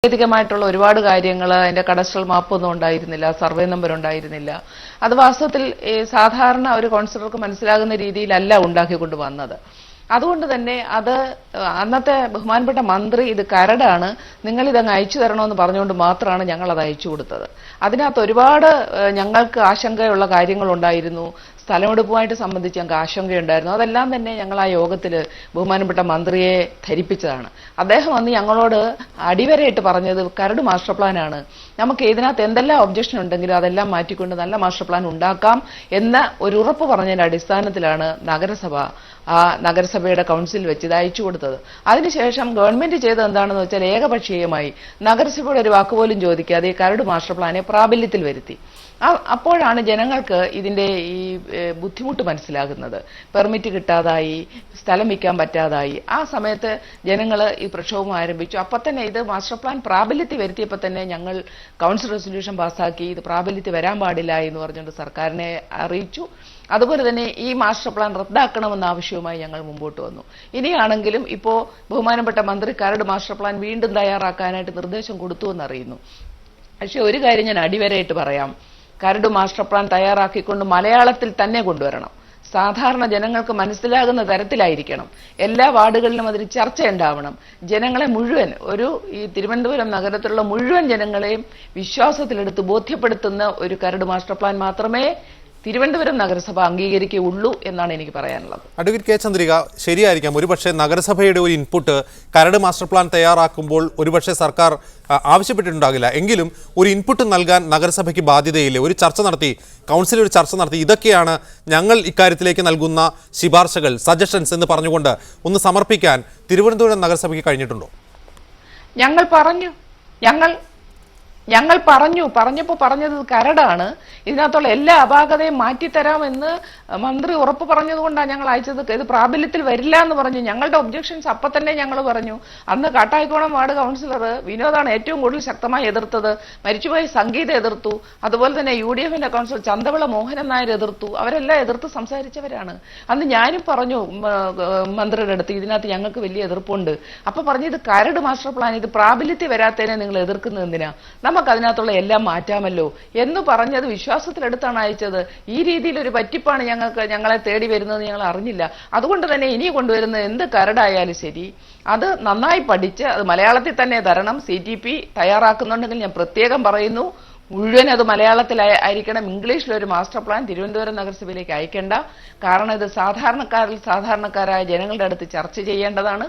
സാങ്കേതികമായിട്ടുള്ള ഒരുപാട് കാര്യങ്ങൾ, അതിന്റെ കഡസ്ട്രൽ മാപ്പൊന്നും ഉണ്ടായിരുന്നില്ല, സർവേ നമ്പർ ഉണ്ടായിരുന്നില്ല. അത് വാസ്തവത്തിൽ സാധാരണ ഒരു കൗൺസിലർക്ക് മനസ്സിലാകുന്ന രീതിയിലല്ല ഉണ്ടാക്കിക്കൊണ്ട് വന്നത്. അതുകൊണ്ട് തന്നെ അത് അന്നത്തെ ബഹുമാനപ്പെട്ട മന്ത്രി ഇത് കരടാണ്, നിങ്ങൾ ഇതങ്ങ് അയച്ചു തരണമെന്ന് പറഞ്ഞുകൊണ്ട് മാത്രമാണ് ഞങ്ങൾ അത് അയച്ചു കൊടുത്തത്. അതിനകത്ത് ഒരുപാട് ഞങ്ങൾക്ക് ആശങ്കയുള്ള കാര്യങ്ങളുണ്ടായിരുന്നു. സ്ഥലമെടുപ്പുമായിട്ട് സംബന്ധിച്ച് ഞങ്ങൾക്ക് ആശങ്കയുണ്ടായിരുന്നു. അതെല്ലാം തന്നെ ഞങ്ങൾ ആ യോഗത്തിൽ ബഹുമാനപ്പെട്ട മന്ത്രിയെ ധരിപ്പിച്ചതാണ്. അദ്ദേഹം അന്ന് ഞങ്ങളോട് അടിവരയിട്ട് പറഞ്ഞത് കരട് മാസ്റ്റർ പ്ലാനാണ്, നമുക്ക് ഇതിനകത്ത് എന്തെല്ലാം ഒബ്ജക്ഷൻ ഉണ്ടെങ്കിലും അതെല്ലാം മാറ്റിക്കൊണ്ട് നല്ല മാസ്റ്റർ പ്ലാൻ ഉണ്ടാക്കാം എന്ന ഒരു ഉറപ്പ് പറഞ്ഞതിന്റെ അടിസ്ഥാനത്തിലാണ് നഗരസഭയുടെ കൗൺസിൽ വെച്ച് ഇത് അയച്ചു കൊടുത്തത്. അതിനുശേഷം ഗവൺമെന്റ് ചെയ്തത് എന്താണെന്ന് വെച്ചാൽ ഏകപക്ഷീയമായി നഗരസഭയുടെ ഒരു വാക്കുപോലും ചോദിക്കാതെ ഈ കരട് മാസ്റ്റർ പ്ലാനെ പ്രാബല്യത്തിൽ വരുത്തി. അപ്പോഴാണ് ജനങ്ങൾക്ക് ഇതിന്റെ ഈ ബുദ്ധിമുട്ട് മനസ്സിലാകുന്നത്. പെർമിറ്റ് കിട്ടാതായി, സ്ഥലം വിൽക്കാൻ പറ്റാതായി. ആ സമയത്ത് ജനങ്ങൾ ഈ പ്രക്ഷോഭം ആരംഭിച്ചു. അപ്പൊ തന്നെ ഇത് മാസ്റ്റർ പ്ലാൻ പ്രാബല്യത്തിൽ വരുത്തിയപ്പോൾ തന്നെ ഞങ്ങൾ കൗൺസിൽ റെസൊല്യൂഷൻ പാസ്സാക്കി ഇത് പ്രാബല്യത്തിൽ വരാൻ പാടില്ല എന്ന് പറഞ്ഞുകൊണ്ട് സർക്കാരിനെ അറിയിച്ചു. അതുപോലെ തന്നെ ഈ മാസ്റ്റർ പ്ലാൻ റദ്ദാക്കണമെന്ന ആവശ്യവുമായി ഞങ്ങൾ മുമ്പോട്ട് വന്നു. ഇനിയാണെങ്കിലും ഇപ്പോ ബഹുമാനപ്പെട്ട മന്ത്രി കരട് മാസ്റ്റർ പ്ലാൻ വീണ്ടും തയ്യാറാക്കാനായിട്ട് നിർദ്ദേശം കൊടുത്തു എന്നറിയുന്നു. പക്ഷെ ഒരു കാര്യം ഞാൻ അടിവരയിട്ട് പറയാം, കരട് മാസ്റ്റർ പ്ലാൻ തയ്യാറാക്കിക്കൊണ്ട് മലയാളത്തിൽ തന്നെ കൊണ്ടുവരണം. സാധാരണ ജനങ്ങൾക്ക് മനസ്സിലാകുന്ന തരത്തിലായിരിക്കണം. എല്ലാ വാർഡുകളിലും അതിന് ചർച്ച ഉണ്ടാവണം. ജനങ്ങളെ മുഴുവൻ ഈ തിരുവനന്തപുരം നഗരത്തിലുള്ള മുഴുവൻ ജനങ്ങളെയും വിശ്വാസത്തിലെടുത്ത് ബോധ്യപ്പെടുത്തുന്ന ഒരു കരട് മാസ്റ്റർ പ്ലാൻ മാത്രമേ തിരുവനന്തപുരം നഗരസഭ അംഗീകരിക്കുകയുള്ളൂ എന്നാണ് എനിക്ക് പറയാനുള്ളത്. അഡ്വക്കേറ്റ് കെ ചന്ദ്രിക, ശരിയായിരിക്കാം ഒരുപക്ഷെ നഗരസഭയുടെ ഒരു ഇൻപുട്ട് കരട് മാസ്റ്റർ പ്ലാൻ തയ്യാറാക്കുമ്പോൾ ഒരുപക്ഷെ സർക്കാർ ആവശ്യപ്പെട്ടിട്ടുണ്ടാകില്ല. എങ്കിലും ഒരു ഇൻപുട്ട് നൽകാൻ നഗരസഭയ്ക്ക് ബാധ്യതയില്ലേ? ഒരു ചർച്ച നടത്തി, കൗൺസിൽ ഒരു ചർച്ച നടത്തി, ഇതൊക്കെയാണ് ഞങ്ങൾ ഇക്കാര്യത്തിലേക്ക് നൽകുന്ന ശുപാർശകൾ, സജഷൻസ് എന്ന് പറഞ്ഞുകൊണ്ട് ഒന്ന് സമർപ്പിക്കാൻ തിരുവനന്തപുരം നഗരസഭയ്ക്ക് കഴിഞ്ഞിട്ടുണ്ടോ? ഞങ്ങൾ പറഞ്ഞപ്പോൾ പറഞ്ഞത് കരടാണ്, ഇതിനകത്തുള്ള എല്ലാ അപാകതയും മാറ്റിത്തരാമെന്ന് മന്ത്രി ഉറപ്പ് പറഞ്ഞതുകൊണ്ടാണ് ഞങ്ങൾ അയച്ചത്. ഇത് പ്രാബല്യത്തിൽ വരില്ല എന്ന് പറഞ്ഞു. ഞങ്ങളുടെ ഒബ്ജക്ഷൻസ് അപ്പൊ തന്നെ ഞങ്ങൾ പറഞ്ഞു. അന്ന് കാട്ടായിക്കോണം വാർഡ് കൗൺസിലർ വിനോദാണ് ഏറ്റവും കൂടുതൽ ശക്തമായി എതിർത്തത്. മരിച്ചുപോയ സംഗീത എതിർത്തു. അതുപോലെ തന്നെ UDFന്റെ കൗൺസിലർ ചന്തവിള മോഹനൻ നായർ എതിർത്തു. അവരെല്ലാം എതിർത്ത് സംസാരിച്ചവരാണ്. അന്ന് ഞാനും പറഞ്ഞു മന്ത്രിയുടെ അടുത്ത്, ഇതിനകത്ത് ഞങ്ങൾക്ക് വലിയ എതിർപ്പുണ്ട്. അപ്പൊ പറഞ്ഞു ഇത് കരട് മാസ്റ്റർ പ്ലാൻ, ഇത് പ്രാബല്യത്തിൽ വരാത്തതിനെ നിങ്ങൾ എതിർക്കുന്നത് എന്തിനാ, നമുക്ക് അതിനകത്തുള്ള എല്ലാം മാറ്റാമല്ലോ എന്ന് പറഞ്ഞത് വിശ്വാസത്തിലെടുത്താണ് അയച്ചത്. ഈ രീതിയിൽ ഒരു പറ്റിപ്പാണ് ഞങ്ങളെ തേടി വരുന്നത് ഞങ്ങൾ അറിഞ്ഞില്ല. അതുകൊണ്ട് തന്നെ ഇനി കൊണ്ടുവരുന്ന എന്ത് കരടായാലും ശരി അത് നന്നായി പഠിച്ച് അത് മലയാളത്തിൽ തന്നെ തരണം. CTP തയ്യാറാക്കുന്നുണ്ടെങ്കിൽ ഞാൻ പ്രത്യേകം പറയുന്നു, മുഴുവൻ അത് മലയാളത്തിലായിരിക്കണം. ഇംഗ്ലീഷിലൊരു മാസ്റ്റർ പ്ലാൻ തിരുവനന്തപുരം നഗരസഭയിലേക്ക് അയക്കേണ്ട. കാരണം ഇത് സാധാരണക്കാരായ ജനങ്ങളുടെ അടുത്ത് ചർച്ച ചെയ്യേണ്ടതാണ്.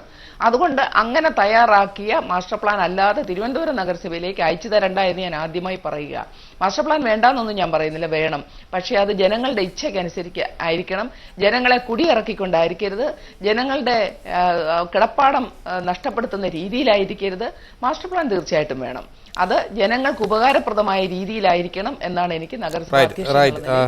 അതുകൊണ്ട് അങ്ങനെ തയ്യാറാക്കിയ മാസ്റ്റർ പ്ലാൻ അല്ലാതെ തിരുവനന്തപുരം നഗരസഭയിലേക്ക് അയച്ചു തരണ്ട എന്ന് ഞാൻ ആദ്യമായി പറയുക. മാസ്റ്റർ പ്ലാൻ വേണ്ടാന്നൊന്നും ഞാൻ പറയുന്നില്ല, വേണം. പക്ഷേ അത് ജനങ്ങളുടെ ഇച്ഛയ്ക്കനുസരിച്ച് ആയിരിക്കണം. ജനങ്ങളെ കുടിയിറക്കിക്കൊണ്ടായിരിക്കരുത്. ജനങ്ങളുടെ കിടപ്പാടം നഷ്ടപ്പെടുത്തുന്ന രീതിയിലായിരിക്കരുത്. മാസ്റ്റർ പ്ലാൻ തീർച്ചയായിട്ടും വേണം. അത് ജനങ്ങൾക്ക് ഉപകാരപ്രദമായ രീതിയിലായിരിക്കണം എന്നാണ് എനിക്ക് നഗരസഭ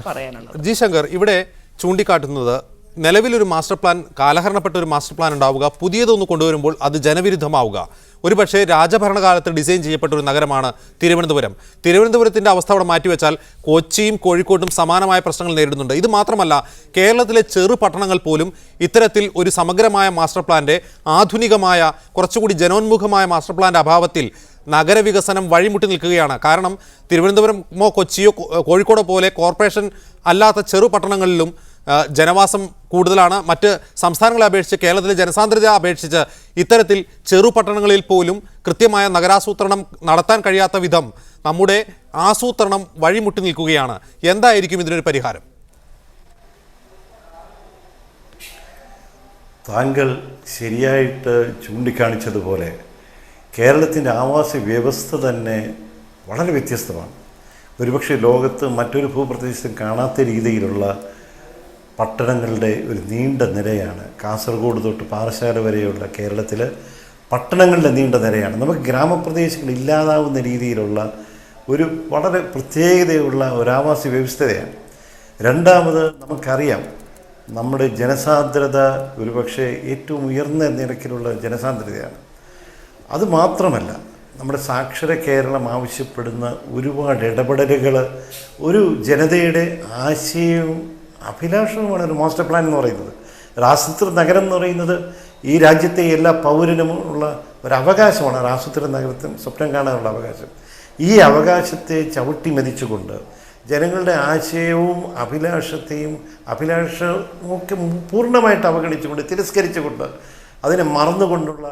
പറയാനുള്ളത്. ജി ശങ്കർ, ഇവിടെ ചൂണ്ടിക്കാട്ടുന്നത് നിലവിലൊരു മാസ്റ്റർ പ്ലാൻ, കാലഹരണപ്പെട്ട ഒരു മാസ്റ്റർ പ്ലാൻ ഉണ്ടാവുക, പുതിയതൊന്ന് കൊണ്ടുവരുമ്പോൾ അത് ജനവിരുദ്ധമാവുക. ഒരുപക്ഷെ രാജഭരണകാലത്ത് ഡിസൈൻ ചെയ്യപ്പെട്ട ഒരു നഗരമാണ് തിരുവനന്തപുരം. തിരുവനന്തപുരത്തിൻ്റെ അവസ്ഥ അവിടെ മാറ്റിവെച്ചാൽ കൊച്ചിയും കോഴിക്കോട്ടും സമാനമായ പ്രശ്നങ്ങൾ നേരിടുന്നുണ്ട്. ഇത് മാത്രമല്ല, കേരളത്തിലെ ചെറു പട്ടണങ്ങൾ പോലും ഇത്തരത്തിൽ ഒരു സമഗ്രമായ മാസ്റ്റർ പ്ലാന്റെ, ആധുനികമായ കുറച്ചുകൂടി ജനോന്മുഖമായ മാസ്റ്റർ പ്ലാന്റെ അഭാവത്തിൽ നഗരവികസനം വഴിമുട്ടി നിൽക്കുകയാണ്. കാരണം തിരുവനന്തപുരമോ കൊച്ചിയോ കോഴിക്കോടോ പോലെ കോർപ്പറേഷൻ അല്ലാത്ത ചെറു പട്ടണങ്ങളിലും ജനവാസം കൂടുതലാണ്. മറ്റ് സംസ്ഥാനങ്ങളെ അപേക്ഷിച്ച്, കേരളത്തിലെ ജനസാന്ദ്രത അപേക്ഷിച്ച് ഇത്തരത്തിൽ ചെറു പട്ടണങ്ങളിൽ പോലും കൃത്യമായ നഗരാസൂത്രണം നടത്താൻ കഴിയാത്ത വിധം നമ്മുടെ ആസൂത്രണം വഴിമുട്ടി നിൽക്കുകയാണ്. എന്തായിരിക്കും ഇതിനൊരു പരിഹാരം? താങ്കൾ ശരിയായിട്ട് ചൂണ്ടിക്കാണിച്ചതുപോലെ കേരളത്തിൻ്റെ ആവാസ വ്യവസ്ഥ തന്നെ വളരെ വ്യത്യസ്തമാണ്. ഒരുപക്ഷെ ലോകത്ത് മറ്റൊരു ഭൂപ്രദേശത്തും കാണാത്ത രീതിയിലുള്ള പട്ടണങ്ങളുടെ ഒരു നീണ്ട നിരയാണ്. കാസർഗോഡ് തൊട്ട് പാറശാല വരെയുള്ള കേരളത്തിൽ പട്ടണങ്ങളുടെ നീണ്ട നിരയാണ്. നമുക്ക് ഗ്രാമപ്രദേശങ്ങൾ ഇല്ലാതാവുന്ന രീതിയിലുള്ള ഒരു വളരെ പ്രത്യേകതയുള്ള ഒരാവാസ വ്യവസ്ഥതയാണ്. രണ്ടാമത് നമുക്കറിയാം, നമ്മുടെ ജനസാന്ദ്രത ഒരുപക്ഷെ ഏറ്റവും ഉയർന്ന നിരക്കിലുള്ള ജനസാന്ദ്രതയാണ്. അതുമാത്രമല്ല, നമ്മുടെ സാക്ഷര കേരളം ആവശ്യപ്പെടുന്ന ഒരുപാട് ഇടപെടലുകൾ, ഒരു ജനതയുടെ ആശയവും അഭിലാഷവുമാണ് ഒരു മാസ്റ്റർ പ്ലാൻ എന്ന് പറയുന്നത്. ഒരു ആസൂത്രിത നഗരം എന്ന് പറയുന്നത് ഈ രാജ്യത്തെ എല്ലാ പൗരനുമുള്ള ഒരു അവകാശമാണ് ഒരു ആസൂത്രണ നഗരത്തിൽ സ്വപ്നം കാണാനുള്ള അവകാശം. ഈ അവകാശത്തെ ചവിട്ടി മെതിച്ചുകൊണ്ട് ജനങ്ങളുടെ ആശയവും അഭിലാഷവും ഒക്കെ പൂർണ്ണമായിട്ട് അവഗണിച്ചുകൊണ്ട് തിരസ്കരിച്ചുകൊണ്ട് അതിനെ മറന്നുകൊണ്ടുള്ള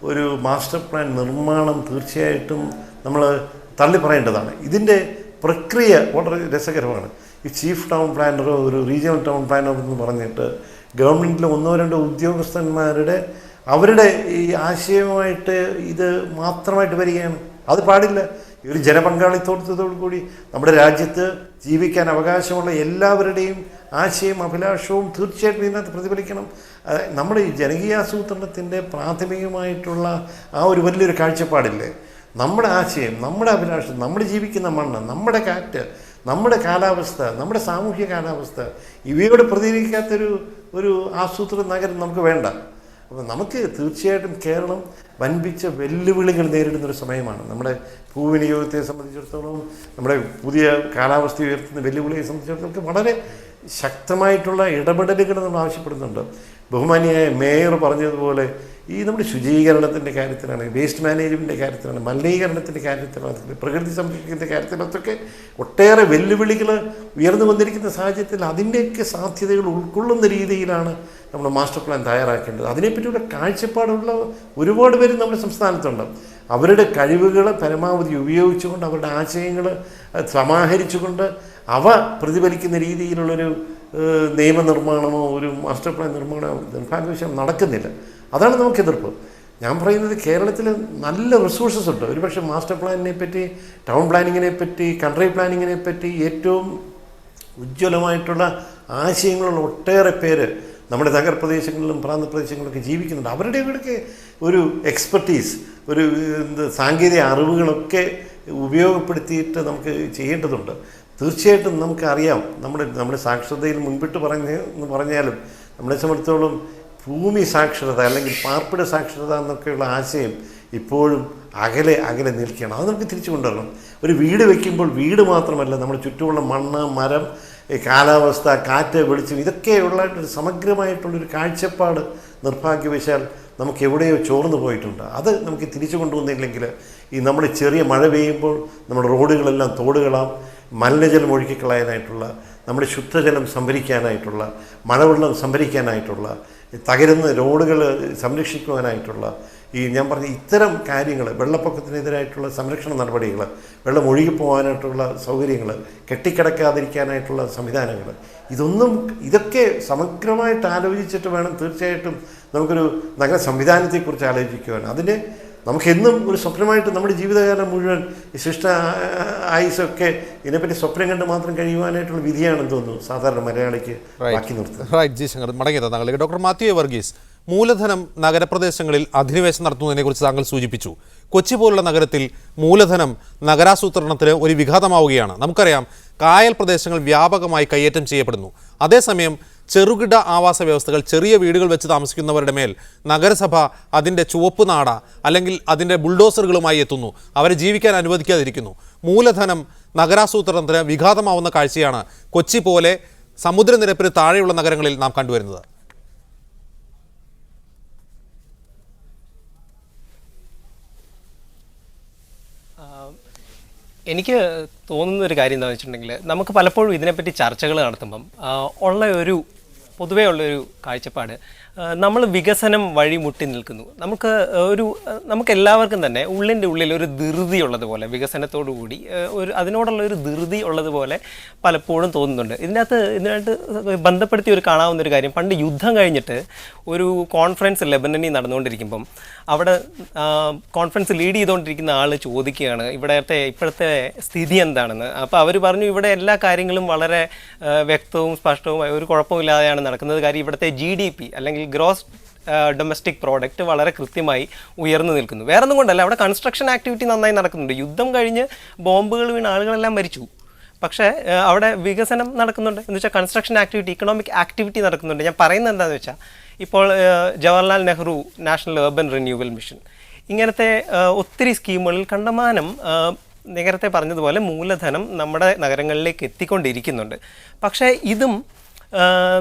ഒരു മാസ്റ്റർ പ്ലാൻ നിർമ്മാണം തീർച്ചയായിട്ടും നമ്മൾ തള്ളിപ്പറയേണ്ടതാണ്. ഇതിൻ്റെ പ്രക്രിയ വളരെ രസകരമാണ്. ഈ ചീഫ് ടൗൺ പ്ലാനറോ ഒരു റീജിയണൽ ടൗൺ പ്ലാനറോ എന്ന് പറഞ്ഞിട്ട് ഗവൺമെൻറ്റിലെ 1-2 ഉദ്യോഗസ്ഥന്മാരുടെ അവരുടെ ഈ ആശയവുമായിട്ട് ഇത് മാത്രമായിട്ട് വരികയാണ്. അത് പാടില്ല. ഈ ഒരു ജനപങ്കാളിത്തോടത്തോടു കൂടി നമ്മുടെ രാജ്യത്ത് ജീവിക്കാൻ അവകാശമുള്ള എല്ലാവരുടെയും ആശയവും അഭിലാഷവും തീർച്ചയായിട്ടും ഇതിനകത്ത് പ്രതിഫലിക്കണം. നമ്മുടെ ഈ ജനകീയാസൂത്രണത്തിൻ്റെ പ്രാഥമികമായിട്ടുള്ള ആ ഒരു വലിയൊരു കാഴ്ചപ്പാടില്ലേ, നമ്മുടെ ആശയം, നമ്മുടെ അഭിലാഷം, നമ്മൾ ജീവിക്കുന്ന മണ്ണ്, നമ്മുടെ കാറ്റ്, നമ്മുടെ കാലാവസ്ഥ, നമ്മുടെ സാമൂഹ്യ കാലാവസ്ഥ, ഇവയോട് പ്രതികരിക്കാത്തൊരു ആസൂത്രണ നഗരം നമുക്ക് വേണ്ട. അപ്പോൾ നമുക്ക് തീർച്ചയായിട്ടും കേരളം വൻപിച്ച വെല്ലുവിളികൾ നേരിടുന്നൊരു സമയമാണ്. നമ്മുടെ ഭൂവിനിയോഗത്തെ സംബന്ധിച്ചിടത്തോളം, നമ്മുടെ പുതിയ കാലാവസ്ഥ ഉയർത്തുന്ന വെല്ലുവിളിയെ സംബന്ധിച്ചിടത്തോളം വളരെ ശക്തമായിട്ടുള്ള ഇടപെടലുകൾ നമ്മൾ ആവശ്യപ്പെടുന്നുണ്ട്. ബഹുമാനിയായ മേയർ പറഞ്ഞതുപോലെ ഈ നമ്മുടെ ശുചീകരണത്തിൻ്റെ കാര്യത്തിലാണ്, വേസ്റ്റ് മാനേജ്മെൻറ്റിൻ്റെ കാര്യത്തിലാണ്, മലിനീകരണത്തിൻ്റെ കാര്യത്തിലാണ്, പ്രകൃതി സംരക്ഷണത്തിൻ്റെ കാര്യത്തിലൊക്കെ ഒട്ടേറെ വെല്ലുവിളികൾ ഉയർന്നു വന്നിരിക്കുന്ന സാഹചര്യത്തിൽ അതിൻ്റെയൊക്കെ സാധ്യതകൾ ഉൾക്കൊള്ളുന്ന രീതിയിലാണ് നമ്മൾ മാസ്റ്റർ പ്ലാൻ തയ്യാറാക്കേണ്ടത്. അതിനെപ്പറ്റിയുള്ള കാഴ്ചപ്പാടുള്ള ഒരുപാട് പേര് നമ്മുടെ സംസ്ഥാനത്തുണ്ട്. അവരുടെ കഴിവുകൾ പരമാവധി ഉപയോഗിച്ചുകൊണ്ട് അവരുടെ ആശയങ്ങൾ സമാഹരിച്ചുകൊണ്ട് അവ പ്രതിഫലിക്കുന്ന രീതിയിലുള്ളൊരു നിയമനിർമ്മാണമോ ഒരു മാസ്റ്റർ പ്ലാൻ നിർമ്മാണമോ നിർഭാഗ്യവശാൽ നടക്കുന്നില്ല. അതാണ് നമുക്ക് എതിർപ്പ്. ഞാൻ പറയുന്നത് കേരളത്തിൽ നല്ല റിസോഴ്സസ് ഉണ്ട്. ഒരുപക്ഷെ മാസ്റ്റർ പ്ലാനിനെ പറ്റി, ടൗൺ പ്ലാനിങ്ങിനെ പറ്റി, കൺട്രി പ്ലാനിങ്ങിനെ പറ്റി ഏറ്റവും ഉജ്ജ്വലമായിട്ടുള്ള ആശയങ്ങളുള്ള ഒട്ടേറെ പേര് നമ്മുടെ നഗരപ്രദേശങ്ങളിലും പ്രാന്തപ്രദേശങ്ങളിലൊക്കെ ജീവിക്കുന്നുണ്ട്. അവരുടെ ഇവിടെയൊക്കെ ഒരു എക്സ്പെർട്ടീസ്, ഒരു സാങ്കേതിക അറിവുകളൊക്കെ ഉപയോഗപ്പെടുത്തിയിട്ട് നമുക്ക് ചെയ്യേണ്ടതുണ്ട്. തീർച്ചയായിട്ടും നമുക്കറിയാം, നമ്മുടെ സാക്ഷരതയിൽ മുൻപിട്ട് പറഞ്ഞാലും നമ്മളെ സംബന്ധിച്ചോളം ഭൂമി സാക്ഷരത അല്ലെങ്കിൽ പാർപ്പിട സാക്ഷരത എന്നൊക്കെയുള്ള ആശയം ഇപ്പോഴും അകലെ നിൽക്കുകയാണ്. അത് നമുക്ക് തിരിച്ചു കൊണ്ടുവരണം. ഒരു വീട് വയ്ക്കുമ്പോൾ വീട് മാത്രമല്ല, നമ്മുടെ ചുറ്റുമുള്ള മണ്ണ്, മരം, കാലാവസ്ഥ, കാറ്റ്, വെളിച്ചം, ഇതൊക്കെയുള്ള ഒരു സമഗ്രമായിട്ടുള്ളൊരു കാഴ്ചപ്പാട് നിർഭാഗ്യവശാൽ നമുക്ക് എവിടെയോ ചോർന്നു പോയിട്ടുണ്ട്. അത് നമുക്ക് തിരിച്ചു കൊണ്ടുവന്നില്ലെങ്കിൽ ഈ നമ്മൾ ചെറിയ മഴ പെയ്യുമ്പോൾ നമ്മുടെ റോഡുകളെല്ലാം തോടുകളാം, മലിനജലം ഒഴുക്കിക്കളയാനായിട്ടുള്ള, നമ്മുടെ ശുദ്ധജലം സംഭരിക്കാനായിട്ടുള്ള, മഴവെള്ളം സംഭരിക്കാനായിട്ടുള്ള, തകരുന്ന റോഡുകൾ സംരക്ഷിക്കുവാനായിട്ടുള്ള ഞാൻ പറഞ്ഞ ഇത്തരം കാര്യങ്ങൾ, വെള്ളപ്പൊക്കത്തിനെതിരായിട്ടുള്ള സംരക്ഷണ നടപടികൾ, വെള്ളം ഒഴുകിപ്പോകാനായിട്ടുള്ള സൗകര്യങ്ങൾ, കെട്ടിക്കിടക്കാതിരിക്കാനായിട്ടുള്ള സംവിധാനങ്ങൾ, ഇതൊക്കെ സമഗ്രമായിട്ട് ആലോചിച്ചിട്ട് വേണം തീർച്ചയായിട്ടും നമുക്കൊരു നഗര സംവിധാനത്തെക്കുറിച്ച് ആലോചിക്കുവാൻ. അതിന് നമുക്കെന്നും ഒരു സ്വപ്നമായിട്ട് നമ്മുടെ ജീവിതകാലം മുഴുവൻ ശിഷ്ട ആയുസൊക്കെ ഇതിനെപ്പറ്റി സ്വപ്നം കണ്ട് മാത്രം കഴിയുവാനായിട്ടുള്ള വിധിയാണെന്ന് തോന്നുന്നു സാധാരണ മലയാളിക്ക് ബാക്കി നിർത്തുന്നത്. ഡോക്ടർ മാത്യു വർഗീസ്, മൂലധനം നഗരപ്രദേശങ്ങളിൽ അധിനിവേശം നടത്തുന്നതിനെക്കുറിച്ച് താങ്കൾ സൂചിപ്പിച്ചു. കൊച്ചി പോലുള്ള നഗരത്തിൽ മൂലധനം നഗരാസൂത്രണത്തിന് ഒരു വിഘാതമാവുകയാണ്. നമുക്കറിയാം, കായൽ പ്രദേശങ്ങൾ വ്യാപകമായി കയ്യേറ്റം ചെയ്യപ്പെടുന്നു. അതേസമയം ചെറുകിട ആവാസ വ്യവസ്ഥകൾ, ചെറിയ വീടുകൾ വെച്ച് താമസിക്കുന്നവരുടെ മേൽ നഗരസഭ അതിൻ്റെ ചുവപ്പ് നാട അല്ലെങ്കിൽ അതിൻ്റെ ബുൾഡോസറുകളുമായി എത്തുന്നു, അവരെ ജീവിക്കാൻ അനുവദിക്കാതിരിക്കുന്നു. മൂലധനം നഗരാസൂത്രണത്തിന് വിഘാതമാവുന്ന കാഴ്ചയാണ് കൊച്ചി പോലെ സമുദ്രനിരപ്പിന് താഴെയുള്ള നഗരങ്ങളിൽ നാം കണ്ടുവരുന്നത്. എനിക്ക് തോന്നുന്നൊരു കാര്യം എന്താണെന്ന് വെച്ചിട്ടുണ്ടെങ്കിൽ, നമുക്ക് പലപ്പോഴും ഇതിനെപ്പറ്റി ചർച്ചകൾ നടത്തുമ്പം പൊതുവേ ഉള്ളൊരു കാഴ്ചപ്പാട്, നമ്മൾ വികസനം വഴി മുട്ടി നിൽക്കുന്നു. നമുക്ക് എല്ലാവർക്കും തന്നെ ഉള്ളിൻ്റെ ഉള്ളിൽ ഒരു ധൃതി ഉള്ളതുപോലെ, വികസനത്തോടു കൂടി അതിനോടുള്ള ഒരു ധൃതി ഉള്ളതുപോലെ പലപ്പോഴും തോന്നുന്നുണ്ട്. ഇതിനകത്ത് ബന്ധപ്പെടുത്തി കാണാവുന്നൊരു കാര്യം, പണ്ട് യുദ്ധം കഴിഞ്ഞിട്ട് ഒരു കോൺഫറൻസ് ലെബനനിൽ നടന്നുകൊണ്ടിരിക്കുമ്പം അവിടെ കോൺഫറൻസ് ലീഡ് ചെയ്തുകൊണ്ടിരിക്കുന്ന ആൾ ചോദിക്കുകയാണ് ഇപ്പോഴത്തെ സ്ഥിതി എന്താണെന്ന്. അപ്പോൾ അവർ പറഞ്ഞു, ഇവിടെ എല്ലാ കാര്യങ്ങളും വളരെ വ്യക്തവും സ്പഷ്ടവുമായി ഒരു കുഴപ്പമില്ലാതെയാണ് നടക്കുന്നത്. കാര്യം ഇവിടുത്തെ GDP അല്ലെങ്കിൽ ഗ്രോസ് ഡൊമസ്റ്റിക് പ്രോഡക്റ്റ് വളരെ കൃത്യമായി ഉയർന്നു നിൽക്കുന്നു. വേറെ ഒന്നും കൊണ്ടല്ല, അവിടെ കൺസ്ട്രക്ഷൻ ആക്ടിവിറ്റി നന്നായി നടക്കുന്നുണ്ട്. യുദ്ധം കഴിഞ്ഞ് ബോംബുകൾ വീണ് ആളുകളെല്ലാം മരിച്ചു, പക്ഷേ അവിടെ വികസനം നടക്കുന്നുണ്ട്. എന്ന് വെച്ചാൽ കൺസ്ട്രക്ഷൻ ആക്ടിവിറ്റി, ഇക്കണോമിക് ആക്ടിവിറ്റി നടക്കുന്നുണ്ട്. ഞാൻ പറയുന്നത് എന്താണെന്ന് വെച്ചാൽ, ഇപ്പോൾ Jawaharlal Nehru national urban renewal mission, ഇങ്ങനത്തെ ഒത്തിരി സ്കീമുകളിൽ കണ്ടമാനം നേരത്തെ പറഞ്ഞതുപോലെ മൂലധനം നമ്മുടെ നഗരങ്ങളിലേക്ക് എത്തിക്കൊണ്ടിരിക്കുന്നുണ്ട്. പക്ഷേ ഇതും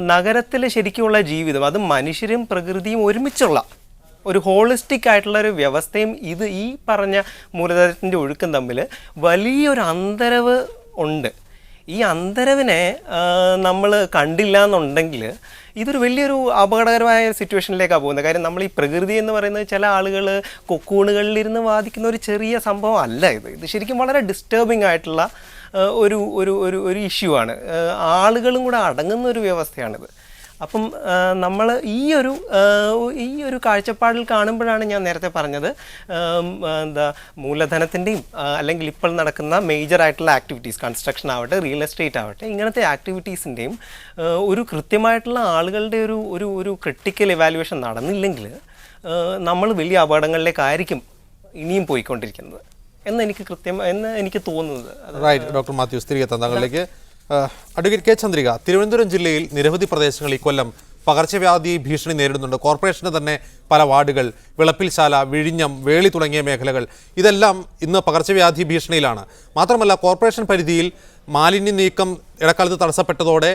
നഗരത്തിൽ ശരിക്കുമുള്ള ജീവിതം, അത് മനുഷ്യരും പ്രകൃതിയും ഒരുമിച്ചുള്ള ഒരു ഹോളിസ്റ്റിക് ആയിട്ടുള്ള ഒരു വ്യവസ്ഥയും ഈ പറഞ്ഞ മൂലധനത്തിൻ്റെ ഒഴുക്കും തമ്മിൽ വലിയൊരു അന്തരവ് ഉണ്ട്. ഈ അന്തരവിനെ നമ്മൾ കണ്ടില്ല എന്നുണ്ടെങ്കിൽ ഇതൊരു വലിയൊരു അപകടകരമായ സിറ്റുവേഷനിലേക്കാണ് പോകുന്നത്. കാര്യം നമ്മൾ ഈ പ്രകൃതി എന്ന് പറയുന്നത് ചില ആളുകൾ കൊക്കൂണുകളിലിരുന്ന് വാദിക്കുന്ന ഒരു ചെറിയ സംഭവം അല്ല. ഇത് ശരിക്കും വളരെ ഡിസ്റ്റർബിംഗ് ആയിട്ടുള്ള ഒരു ഒരു ഒരു ഒരു ഇഷ്യൂ ആണ്. ആളുകളും കൂടെ അടങ്ങുന്ന ഒരു വ്യവസ്ഥയാണിത്. അപ്പം നമ്മൾ ഈ ഒരു കാഴ്ചപ്പാടിൽ കാണുമ്പോഴാണ് ഞാൻ നേരത്തെ പറഞ്ഞത് മൂലധനത്തിൻ്റെയും അല്ലെങ്കിൽ ഇപ്പോൾ നടക്കുന്ന മേജർ ആയിട്ടുള്ള ആക്ടിവിറ്റീസ്, കൺസ്ട്രക്ഷൻ ആവട്ടെ, റിയൽ എസ്റ്റേറ്റ് ആവട്ടെ, ഇങ്ങനത്തെ ആക്ടിവിറ്റീസിൻ്റെയും ഒരു കൃത്യമായിട്ടുള്ള ആളുകളുടെ ഒരു ക്രിട്ടിക്കൽ എവാലുവേഷൻ നടന്നില്ലെങ്കിൽ നമ്മൾ വലിയ അപകടങ്ങളിലേക്കായിരിക്കും ഇനിയും പോയിക്കൊണ്ടിരിക്കുന്നത് എന്ന് എനിക്ക് തോന്നുന്നത്. റൈറ്റ്. ഡോക്ടർ മാത്യൂസ്, തിരികെ താങ്കളിലേക്ക്. അഡ്വക്കേറ്റ് കെ ചന്ദ്രിക, തിരുവനന്തപുരം ജില്ലയിൽ നിരവധി പ്രദേശങ്ങൾ ഇക്കൊല്ലം പകർച്ചവ്യാധി ഭീഷണി നേരിടുന്നുണ്ട്. കോർപ്പറേഷന് തന്നെ പല വാർഡുകൾ, വിളപ്പിൽശാല, വിഴിഞ്ഞം, വേളി തുടങ്ങിയ മേഖലകൾ ഇതെല്ലാം ഇന്ന് പകർച്ചവ്യാധി ഭീഷണിയിലാണ്. മാത്രമല്ല, കോർപ്പറേഷൻ പരിധിയിൽ മാലിന്യ നീക്കം ഇടക്കാലത്ത് തടസ്സപ്പെട്ടതോടെ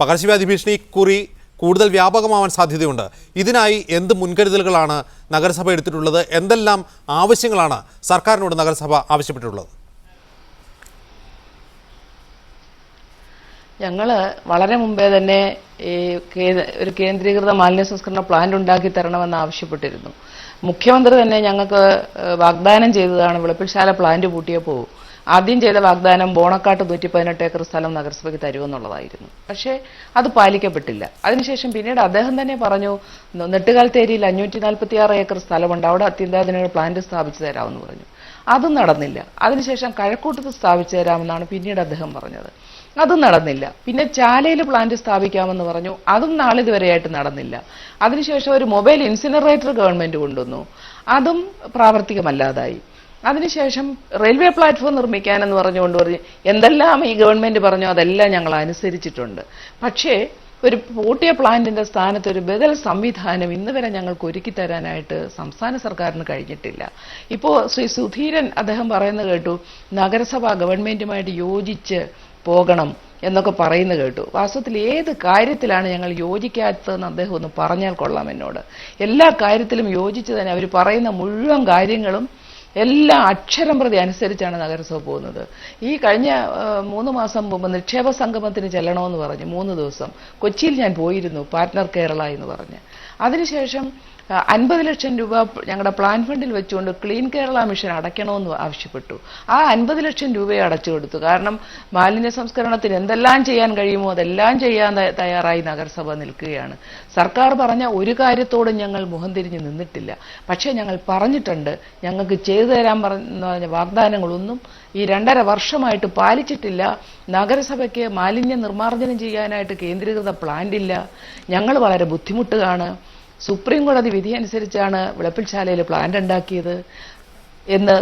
പകർച്ചവ്യാധി ഭീഷണി കുറി കൂടുതൽ വ്യാപകമാവാൻ സാധ്യതയുണ്ട്. ഇതിനായി എന്ത് മുൻകരുതലുകളാണ് നഗരസഭ എടുത്തിട്ടുള്ളത്? എന്തെല്ലാം ആവശ്യങ്ങളാണ് സർക്കാരിനോട് നഗരസഭ ആവശ്യപ്പെട്ടിട്ടുള്ളത്? ഞങ്ങൾ വളരെ മുമ്പേ തന്നെ ഒരു കേന്ദ്രീകൃത മാലിന്യ സംസ്കരണ പ്ലാന്റ് ഉണ്ടാക്കി തരണമെന്ന് ആവശ്യപ്പെട്ടിരുന്നു. മുഖ്യമന്ത്രി തന്നെ ഞങ്ങൾക്ക് വാഗ്ദാനം ചെയ്തതാണ് വിളപ്പിൽശാല പ്ലാന്റ് പൂട്ടിയപ്പോൾ ആദ്യം ചെയ്ത വാഗ്ദാനം ബോണക്കാട്ട് 118 ഏക്കർ സ്ഥലം നഗരസഭയ്ക്ക് തരുമെന്നുള്ളതായിരുന്നു. പക്ഷേ അത് പാലിക്കപ്പെട്ടില്ല. അതിനുശേഷം പിന്നീട് അദ്ദേഹം തന്നെ പറഞ്ഞു നെട്ടുകാൽത്തേരിയിൽ 546 ഏക്കർ സ്ഥലമുണ്ട്, അവിടെ അത്യന്താധുനിക പ്ലാന്റ് സ്ഥാപിച്ചു തരാമെന്ന് പറഞ്ഞു. അതും നടന്നില്ല. അതിനുശേഷം കഴക്കൂട്ടത്ത് സ്ഥാപിച്ചു തരാമെന്നാണ് പിന്നീട് അദ്ദേഹം പറഞ്ഞത്. അതും നടന്നില്ല. പിന്നെ ചാലയിൽ പ്ലാന്റ് സ്ഥാപിക്കാമെന്ന് പറഞ്ഞു. അതും നാളിതുവരെയായിട്ട് നടന്നില്ല. അതിനുശേഷം ഒരു മൊബൈൽ ഇൻസിനറേറ്റർ ഗവൺമെന്റ് കൊണ്ടുവന്നു. അതും പ്രാവർത്തികമല്ലാതായി. അതിനുശേഷം റെയിൽവേ പ്ലാറ്റ്ഫോം നിർമ്മിക്കാനെന്ന് പറഞ്ഞു എന്തെല്ലാം ഈ ഗവൺമെന്റ് പറഞ്ഞു അതെല്ലാം ഞങ്ങൾ അനുസരിച്ചിട്ടുണ്ട്. പക്ഷേ ഒരു പൂട്ടിയ പ്ലാന്റിന്റെ സ്ഥാനത്ത് ഒരു ബദൽ സംവിധാനം ഇന്ന് വരെ ഞങ്ങൾക്ക് ഒരുക്കി തരാനായിട്ട് സംസ്ഥാന സർക്കാരിന് കഴിഞ്ഞിട്ടില്ല. ഇപ്പോൾ ശ്രീ സുധീരൻ അദ്ദേഹം പറയുന്നത് കേട്ടു, നഗരസഭ ഗവൺമെന്റുമായിട്ട് യോജിച്ച് പോകണം എന്നൊക്കെ പറയുന്നത് കേട്ടു. വാസ്തവത്തിൽ ഏത് കാര്യത്തിലാണ് ഞങ്ങൾ യോജിക്കാത്തതെന്ന് അദ്ദേഹം ഒന്ന് പറഞ്ഞാൽ കൊള്ളാം എന്നോട്. എല്ലാ കാര്യത്തിലും യോജിച്ച് തന്നെ അവർ പറയുന്ന മുഴുവൻ കാര്യങ്ങളും എല്ലാ അക്ഷരം പ്രതി അനുസരിച്ചാണ് നഗരസഭ പോകുന്നത്. ഈ കഴിഞ്ഞ 3 മാസം മുമ്പ് നിക്ഷേപ സംഗമത്തിന് ചെല്ലണമെന്ന് പറഞ്ഞ് 3 ദിവസം കൊച്ചിയിൽ ഞാൻ പോയിരുന്നു, പാർട്ട്ണർ കേരള എന്ന് പറഞ്ഞ്. അതിനുശേഷം 50 ലക്ഷം രൂപ ഞങ്ങളുടെ പ്ലാൻ ഫണ്ടിൽ വെച്ചുകൊണ്ട് ക്ലീൻ കേരള മിഷൻ അടയ്ക്കണമെന്ന് ആവശ്യപ്പെട്ടു. ആ 50 ലക്ഷം രൂപയെ അടച്ചു കൊടുത്തു. കാരണം മാലിന്യ സംസ്കരണത്തിന് എന്തെല്ലാം ചെയ്യാൻ കഴിയുമോ അതെല്ലാം ചെയ്യാൻ തയ്യാറായി നഗരസഭ നിൽക്കുകയാണ്. സർക്കാർ പറഞ്ഞ ഒരു കാര്യത്തോടും ഞങ്ങൾ മുഖം തിരിഞ്ഞ് നിന്നിട്ടില്ല. പക്ഷേ ഞങ്ങൾ പറഞ്ഞിട്ടുണ്ട്, ഞങ്ങൾക്ക് ചെയ്തു തരാൻ പറഞ്ഞ വാഗ്ദാനങ്ങളൊന്നും ഈ 2.5 വർഷമായിട്ട് പാലിച്ചിട്ടില്ല. നഗരസഭയ്ക്ക് മാലിന്യ നിർമ്മാർജ്ജനം ചെയ്യാനായിട്ട് കേന്ദ്രീകൃത പ്ലാന്റ് ഇല്ല. ഞങ്ങൾ വളരെ ബുദ്ധിമുട്ടുകയാണ്. സുപ്രീം കോടതി വിധി അനുസരിച്ചാണ് വിളപ്പിൽശാലയിൽ പ്ലാന്റ് ഉണ്ടാക്കിയത് എന്ന്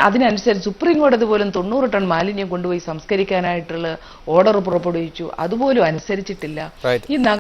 അതിനനുസരിച്ച് സുപ്രീം കോടതി പോലും 90 ടൺ മാലിന്യം കൊണ്ടുപോയി സംസ്കരിക്കാനായിട്ടുള്ള ഓർഡർ പുറപ്പെടുവിച്ചു. അതുപോലും അനുസരിച്ചിട്ടില്ല. ഈ